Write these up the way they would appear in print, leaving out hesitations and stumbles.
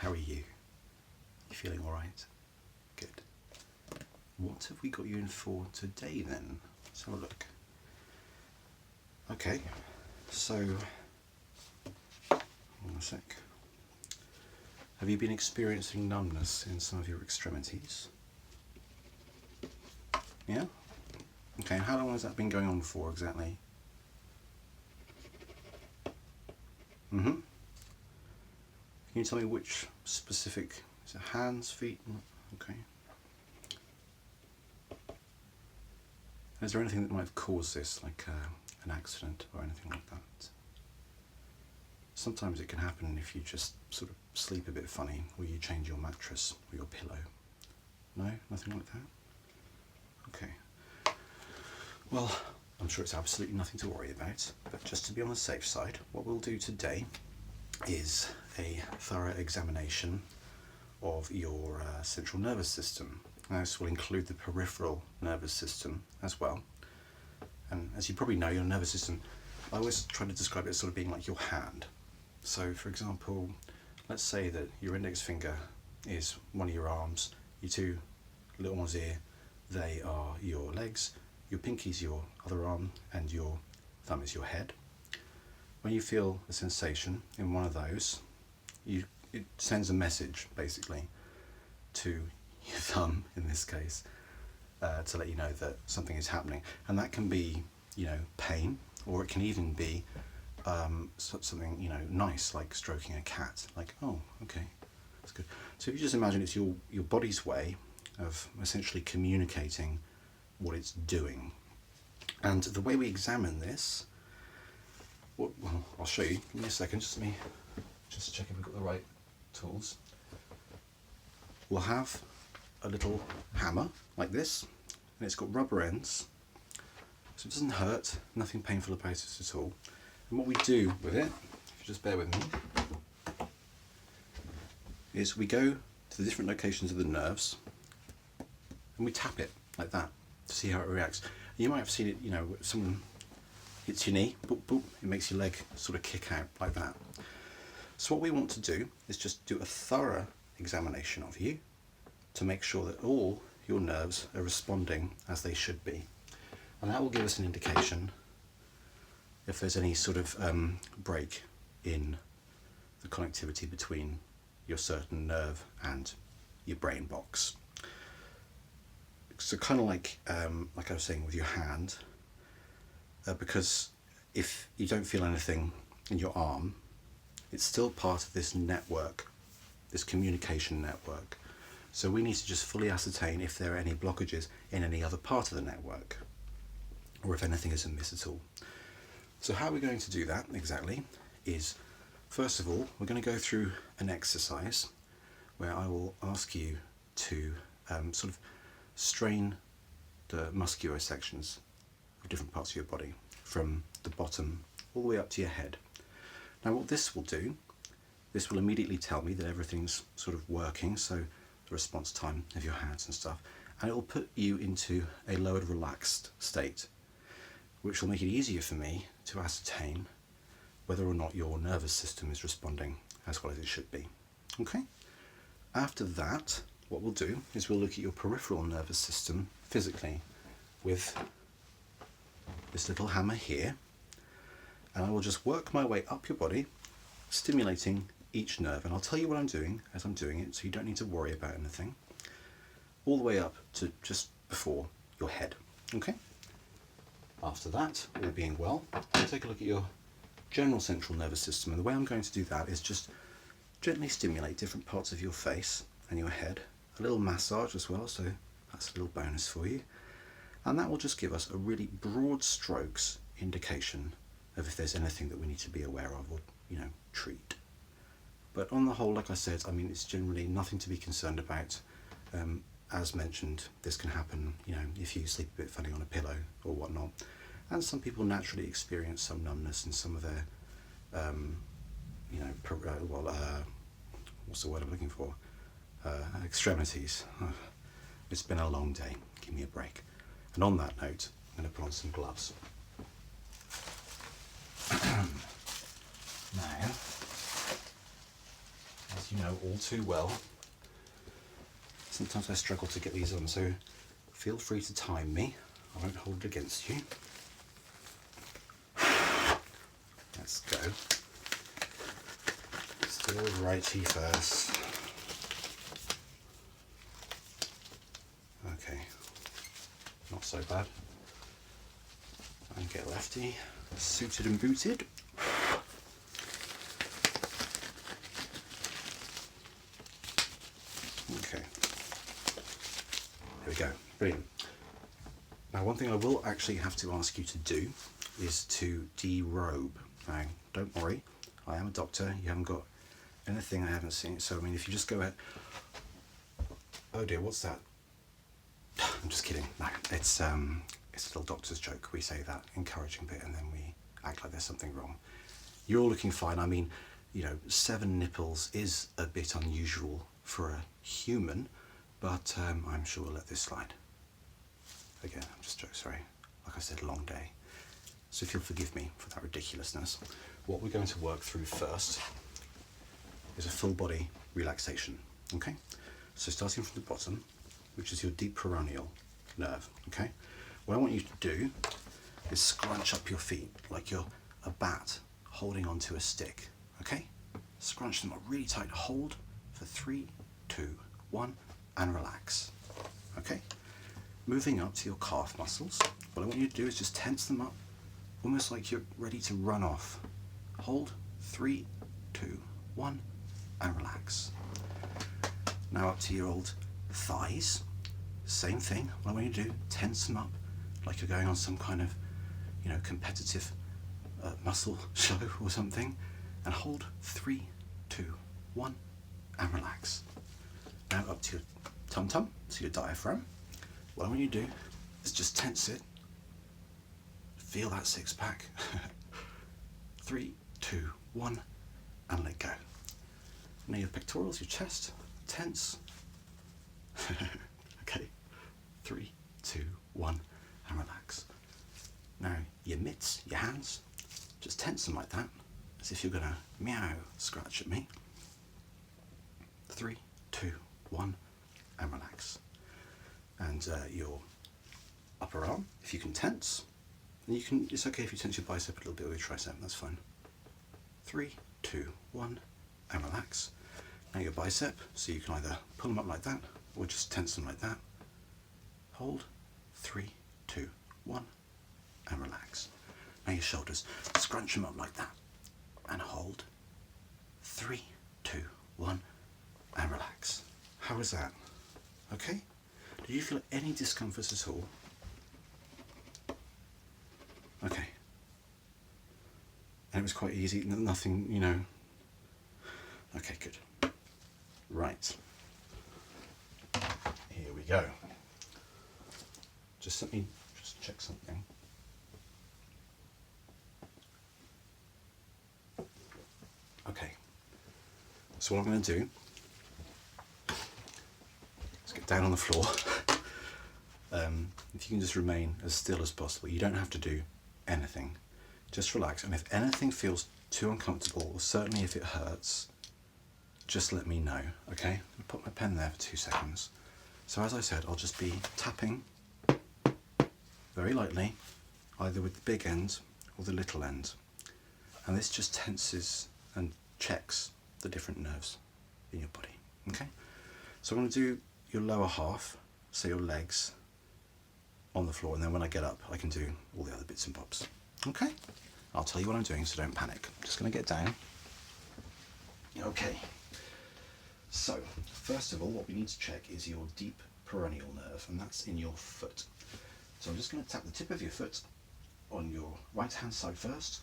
How are you? You feeling alright? Good. What have we got you in for today then? Let's have a look. Okay, so, one sec. Have you been experiencing numbness in some of your extremities? Yeah? Okay, and how long has that been going on for exactly? Can you tell me which specific, is it hands, feet? Okay. Is there anything that might have caused this, like an accident or anything like that? Sometimes it can happen if you just sort of sleep a bit funny, or you change your mattress or your pillow. No? Nothing like that? Okay. Well, I'm sure it's absolutely nothing to worry about, but just to be on the safe side, what we'll do today is a thorough examination of your central nervous system. Now, this will include the peripheral nervous system as well. And as you probably know, your nervous system, I always try to describe it as sort of being like your hand. So, for example, let's say that your index finger is one of your arms, your two little ones here, they are your legs, your pinky's your other arm, and your thumb is your head. When you feel a sensation in one of those, it sends a message basically to your thumb in this case to let you know that something is happening, and that can be, you know, pain, or it can even be something, you know, nice, like stroking a cat, like, oh, okay, that's good. So if you just imagine it's your body's way of essentially communicating what it's doing. And the way we examine this, well, I'll show you. Give me a second, just let me just check if we've got the right tools. We'll have a little hammer like this, and it's got rubber ends, so it doesn't hurt, nothing painful about it at all. And what we do with it, if you just bear with me, is we go to the different locations of the nerves and we tap it like that to see how it reacts. You might have seen it, you know, someone hits your knee, boop, boop, it makes your leg sort of kick out like that. So what we want to do is just do a thorough examination of you to make sure that all your nerves are responding as they should be. And that will give us an indication if there's any sort of break in the connectivity between your certain nerve and your brain box. So kind of like I was saying with your hand, because if you don't feel anything in your arm, it's still part of this network, this communication network. So we need to just fully ascertain if there are any blockages in any other part of the network, or if anything is amiss at all. So how we're going to do that exactly is, first of all, we're going to go through an exercise where I will ask you to sort of strain the musculosections of different parts of your body, from the bottom all the way up to your head. Now what this will do, this will immediately tell me that everything's sort of working, so the response time of your hands and stuff, and it will put you into a lowered, relaxed state, which will make it easier for me to ascertain whether or not your nervous system is responding as well as it should be. Okay? After that, what we'll do is we'll look at your peripheral nervous system physically with this little hammer here, and I will just work my way up your body, stimulating each nerve, and I'll tell you what I'm doing as I'm doing it, so you don't need to worry about anything, all the way up to just before your head. Okay? After that, all being well, I'll take a look at your general central nervous system, and the way I'm going to do that is just gently stimulate different parts of your face and your head, a little massage as well, so that's a little bonus for you, and that will just give us a really broad strokes indication of if there's anything that we need to be aware of or, you know, treat. But on the whole, like I said, I mean, it's generally nothing to be concerned about. As mentioned, this can happen, you know, if you sleep a bit funny on a pillow or whatnot. And some people naturally experience some numbness in some of their, you know, what's the word I'm looking for? Extremities. It's been a long day. Give me a break. And on that note, I'm going to put on some gloves. Now, as you know all too well, sometimes I struggle to get these on, so feel free to time me. I won't hold it against you. Let's go. Still righty first. Okay, not so bad. And get lefty, suited and booted. Okay, there we go, brilliant. Now one thing I will actually have to ask you to do is to derobe. Now don't worry, I am a doctor, you haven't got anything I haven't seen, so I mean if you just go ahead. Oh dear, what's that? I'm just kidding. No, it's a little doctor's joke. We say that encouraging bit and then we act like there's something wrong. You're all looking fine. I mean, you know, 7 nipples is a bit unusual for a human, but I'm sure we'll let this slide. Again, I'm just joking, sorry. Like I said, long day. So if you'll forgive me for that ridiculousness, what we're going to work through first is a full body relaxation, okay? So starting from the bottom, which is your deep peroneal nerve, okay? What I want you to do is scrunch up your feet like you're a bat holding onto a stick, okay? Scrunch them up really tight, hold for 3, 2, 1, and relax, okay? Moving up to your calf muscles, what I want you to do is just tense them up, almost like you're ready to run off. Hold, 3, 2, 1, and relax. Now up to your old thighs, same thing. What I want you to do, tense them up like you're going on some kind of, you know, competitive muscle show or something, and hold 3, 2, 1, and relax. Now up to your tum-tum, to your diaphragm. What I want you to do is just tense it. Feel that six-pack. 3, 2, 1, and let go. Now your pectorals, your chest, tense. Okay, 3, 2, 1, and relax. Now your mitts, your hands, just tense them like that, as if you're gonna meow, scratch at me. 3, 2, 1, and relax. And your upper arm, if you can tense, and you can. It's okay if you tense your bicep a little bit or your tricep. That's fine. 3, 2, 1, and relax. Now your bicep, so you can either pull them up like that or just tense them like that. Hold, 3, 2, 1, and relax. Now your shoulders, scrunch them up like that and hold, 3, 2, 1, and relax. How was that? Okay? Did you feel any discomfort at all? Okay. And it was quite easy, nothing, you know. Okay, good. Right. Here we go. Just let me just check something. Okay. So what I'm going to do, let's get down on the floor. If you can just remain as still as possible. You don't have to do anything. Just relax. And if anything feels too uncomfortable, or certainly if it hurts, just let me know, okay? I'll put my pen there for 2 seconds. So as I said, I'll just be tapping very lightly, either with the big end or the little end. And this just tenses and checks the different nerves in your body, okay? So I'm going to do your lower half, so your legs, on the floor, and then when I get up, I can do all the other bits and bobs. Okay? I'll tell you what I'm doing, so don't panic. I'm just going to get down. Okay. So, first of all, what we need to check is your deep peroneal nerve, and that's in your foot. So I'm just going to tap the tip of your foot on your right hand side first.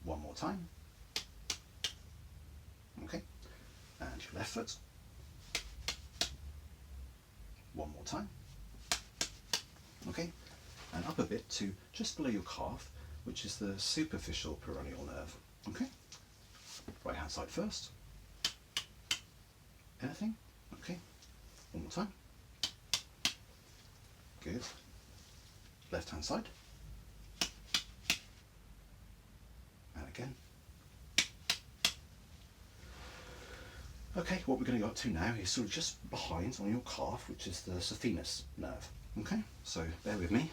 One more time. Okay. And your left foot. One more time. Okay. And up a bit to just below your calf, which is the superficial peroneal nerve. Okay. Right hand side first. Anything? Okay. One more time. Good. Left hand side. And again. Okay, what we're going to go up to now is sort of just behind on your calf, which is the saphenous nerve. Okay, so bear with me.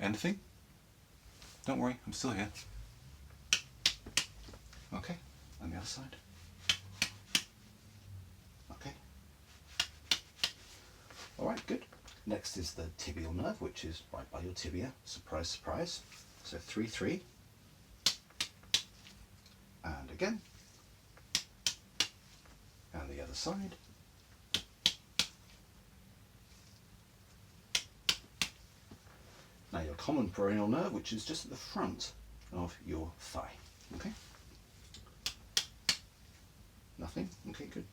Anything? Don't worry, I'm still here. Okay, and the other side. Okay. Alright, good. Next is the tibial nerve, which is right by your tibia. Surprise, surprise. So 3, 3. And again. And the other side. Now your common peroneal nerve, which is just at the front of your thigh. Okay. Nothing? Okay, good.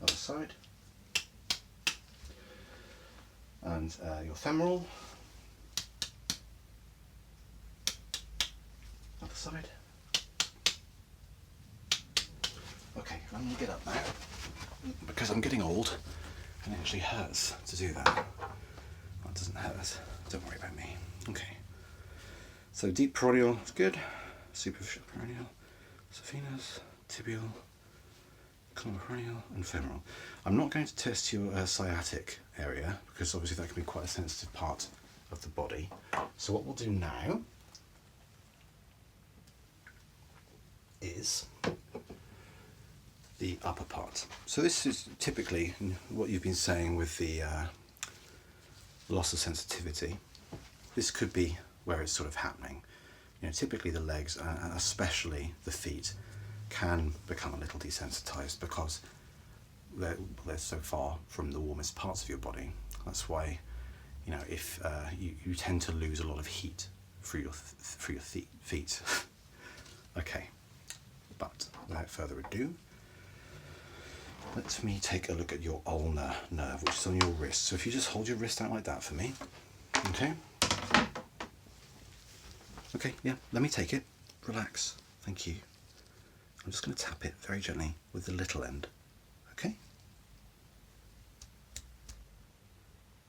Other side. And your femoral. Other side. Okay, I'm going to get up now, because I'm getting old and it actually hurts to do that. Well, it doesn't hurt, don't worry about me. Okay, so deep peroneal is good, superficial peroneal, saphenous, tibial, common peroneal and femoral. I'm not going to test your sciatic area, because obviously that can be quite a sensitive part of the body. So what we'll do now is the upper part. So this is typically what you've been saying with the loss of sensitivity. This could be where it's sort of happening. You know, typically the legs, and especially the feet, can become a little desensitized because they're so far from the warmest parts of your body. That's why, you know, if you tend to lose a lot of heat through your feet. Okay, but without further ado, let me take a look at your ulnar nerve, which is on your wrist. So if you just hold your wrist out like that for me. Okay. Okay, yeah, let me take it. Relax. Thank you. I'm just going to tap it very gently with the little end. Okay?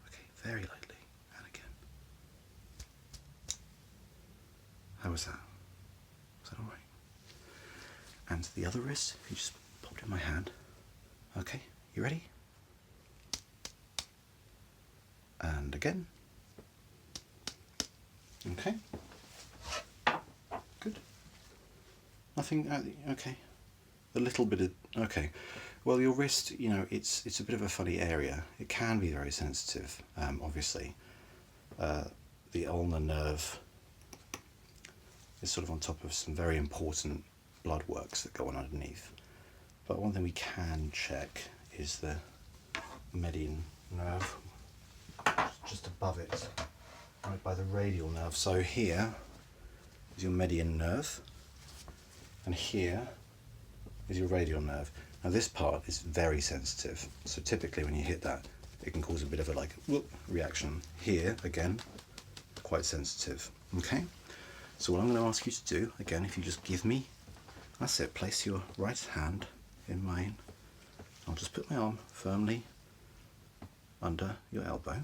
Okay, very lightly. And again. How was that? Was that alright? And the other wrist, if you just popped in my hand. Okay, you ready? And again. Okay. Good. Nothing, okay. A little bit of, okay. Well, your wrist, you know, it's a bit of a funny area. It can be very sensitive, obviously. The ulnar nerve is sort of on top of some very important blood works that go on underneath. But one thing we can check is the median nerve, just above it, right by the radial nerve. So here is your median nerve, and here is your radial nerve. Now this part is very sensitive, so typically when you hit that, it can cause a bit of a like whoop reaction. Here, again, quite sensitive. Okay, so what I'm going to ask you to do, again, if you just give me, that's it, place your right hand in mine. I'll just put my arm firmly under your elbow.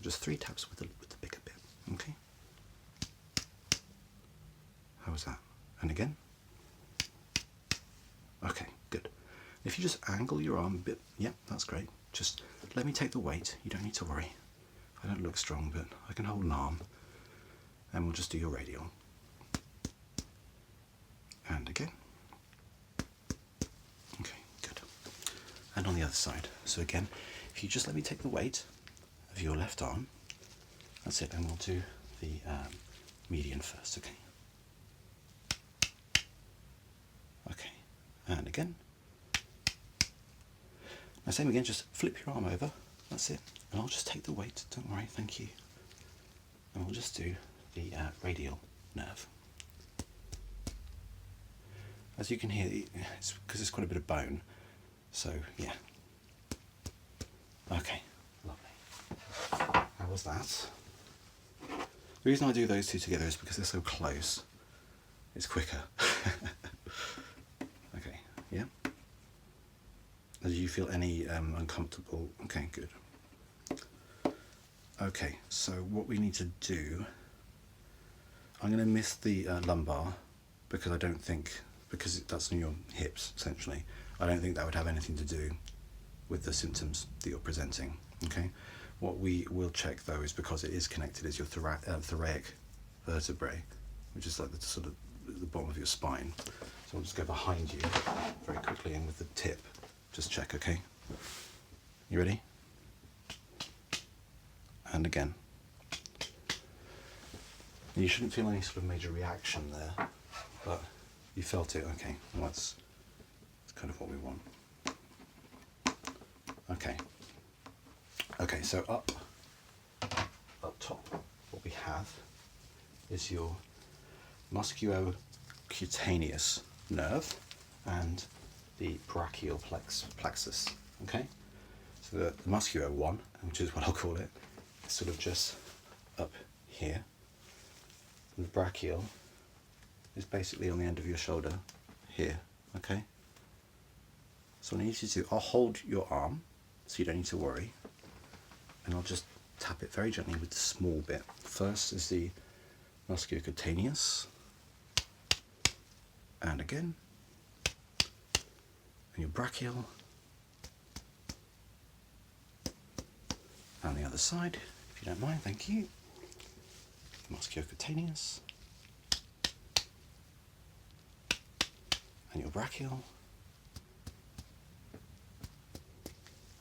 Just 3 taps with the bigger bit. Okay. How was that? And again. Okay, good. If you just angle your arm a bit, yeah, that's great. Just let me take the weight. You don't need to worry. I don't look strong, but I can hold an arm. And we'll just do your radial. And again. Okay, good. And on the other side. So again, if you just let me take the weight of your left arm, that's it, and we'll do the median first, okay? Okay, and again. Now same again, just flip your arm over, that's it, and I'll just take the weight, don't worry, thank you. And we'll just do the radial nerve. As you can hear, it's because it's quite a bit of bone, so yeah. Okay, lovely. How was that? The reason I do those two together is because they're so close. It's quicker. Okay, yeah. Did you feel any uncomfortable? Okay, good. Okay, so what we need to do I'm going to miss the lumbar because I don't think, because that's on your hips essentially, I don't think that would have anything to do with the symptoms that you're presenting. Okay, what we will check though is because it is connected is your thoracic vertebrae, which is like the sort of the bottom of your spine. So I'll just go behind you very quickly and with the tip, just check. Okay, you ready? And again. You shouldn't feel any sort of major reaction there, but you felt it. Okay, well, that's kind of what we want. Okay, so up top, what we have is your musculocutaneous nerve and the brachial plexus. Okay, so the musculo one, which is what I'll call it, is sort of just up here. And the brachial is basically on the end of your shoulder here. Okay, so what I need you to do, I'll hold your arm so you don't need to worry, and I'll just tap it very gently with the small bit. First is the musculocutaneous, and again, and your brachial, and the other side, if you don't mind, thank you. Musculocutaneous, and your brachial.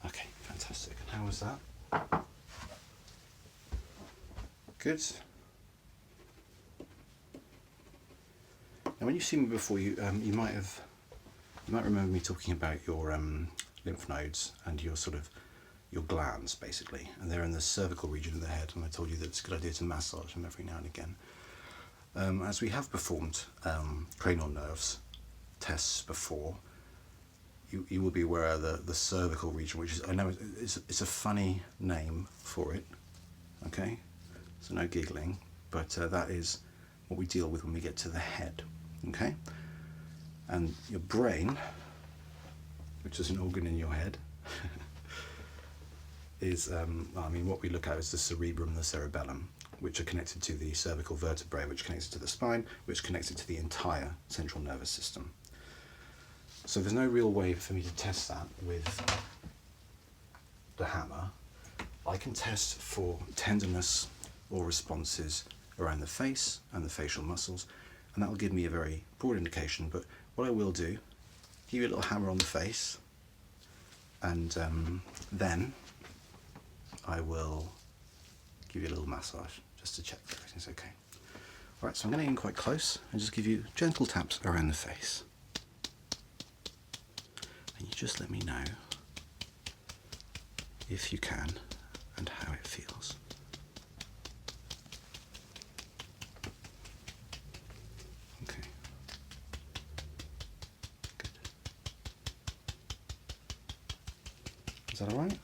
Okay, fantastic. And how was that? Good. Now, when you've seen me before, you might remember me talking about your lymph nodes and your glands, basically, and they're in the cervical region of the head. And I told you that it's a good idea to massage them every now and again. As we have performed cranial nerves tests before, you will be aware of the cervical region, which is, I know it's a funny name for it. Okay, so no giggling, but that is what we deal with when we get to the head. Okay, and your brain, which is an organ in your head, is what we look at is the cerebrum and the cerebellum, which are connected to the cervical vertebrae, which connects it to the spine, which connects it to the entire central nervous system. So there's no real way for me to test that with the hammer. I can test for tenderness or responses around the face and the facial muscles, and that will give me a very broad indication. But what I will do, give you a little hammer on the face, and then I will give you a little massage just to check that everything's okay. Alright, so I'm going to get in quite close and just give you gentle taps around the face. And you just let me know if you can and how it feels. Okay. Good. Is that alright?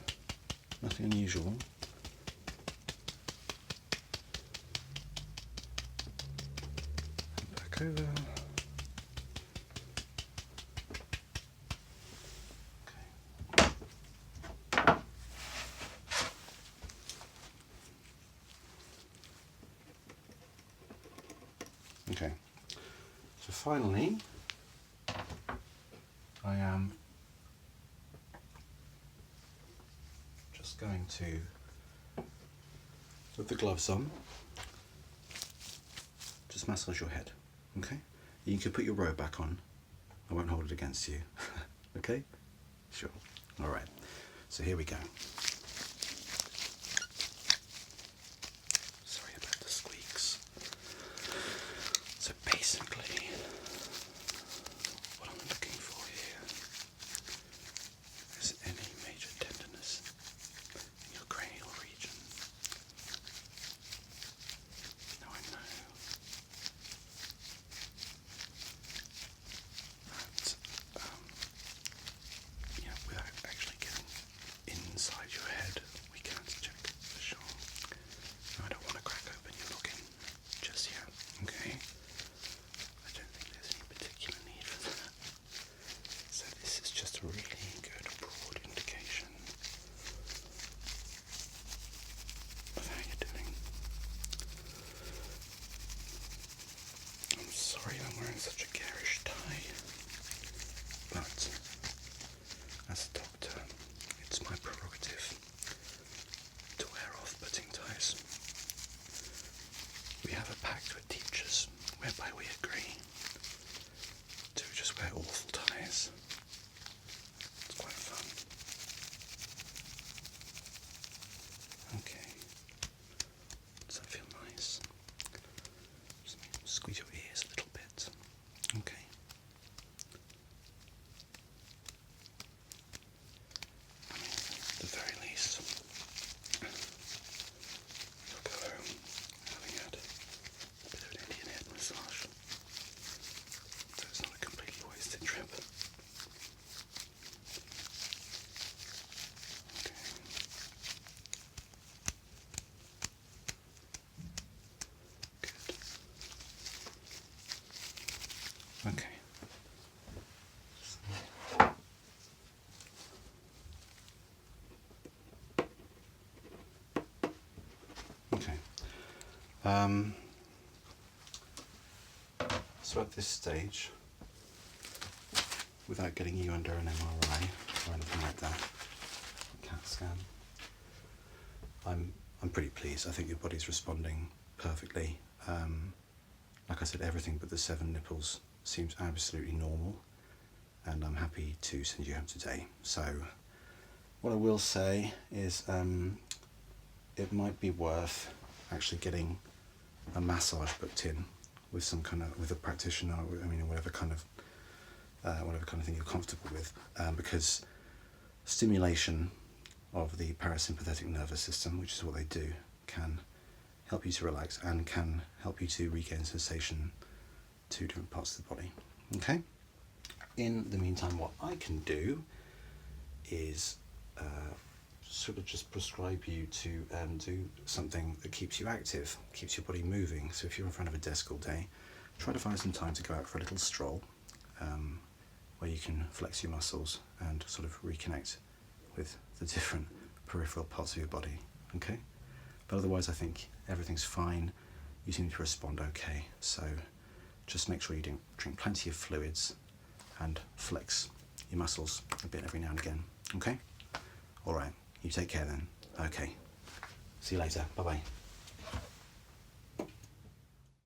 Nothing unusual. And back over. Okay, so finally, I am just going to put the gloves on, just massage your head, okay? You can put your robe back on, I won't hold it against you, okay? Sure, all right, so here we go. Sorry about the squeaks. So basically, what I'm looking for here is any major tenderness in your cranial region. Now I know that, without actually getting inside your wearing such a garish tie, but as a doctor, it's my prerogative to wear off-putting ties. We have a pact with teachers whereby we agree to just wear awful ties. It's quite fun. Okay. Does that feel nice? Just squeeze your ears a little bit. Okay. At the very least, you'll go home having had a bit of an Indian head massage. So it's not a completely wasted trip. Okay. Okay. So at this stage, without getting you under an MRI or anything like that, CAT scan, I'm pretty pleased. I think your body's responding perfectly. Like I said, everything but the 7 nipples seems absolutely normal, and I'm happy to send you home today. So what I will say is it might be worth actually getting a massage booked in with some kind of, with a practitioner, I mean, whatever kind of thing you're comfortable with, because stimulation of the parasympathetic nervous system, which is what they do, can help you to relax and can help you to regain sensation to different parts of the body. Okay? In the meantime, what I can do is sort of just prescribe you to do something that keeps you active, keeps your body moving. So if you're in front of a desk all day, try to find some time to go out for a little stroll, where you can flex your muscles and sort of reconnect with the different peripheral parts of your body. Okay? But otherwise, I think everything's fine. You seem to respond okay. So just make sure you drink plenty of fluids and flex your muscles a bit every now and again. Okay? All right. You take care then. Okay. See you later. Bye-bye.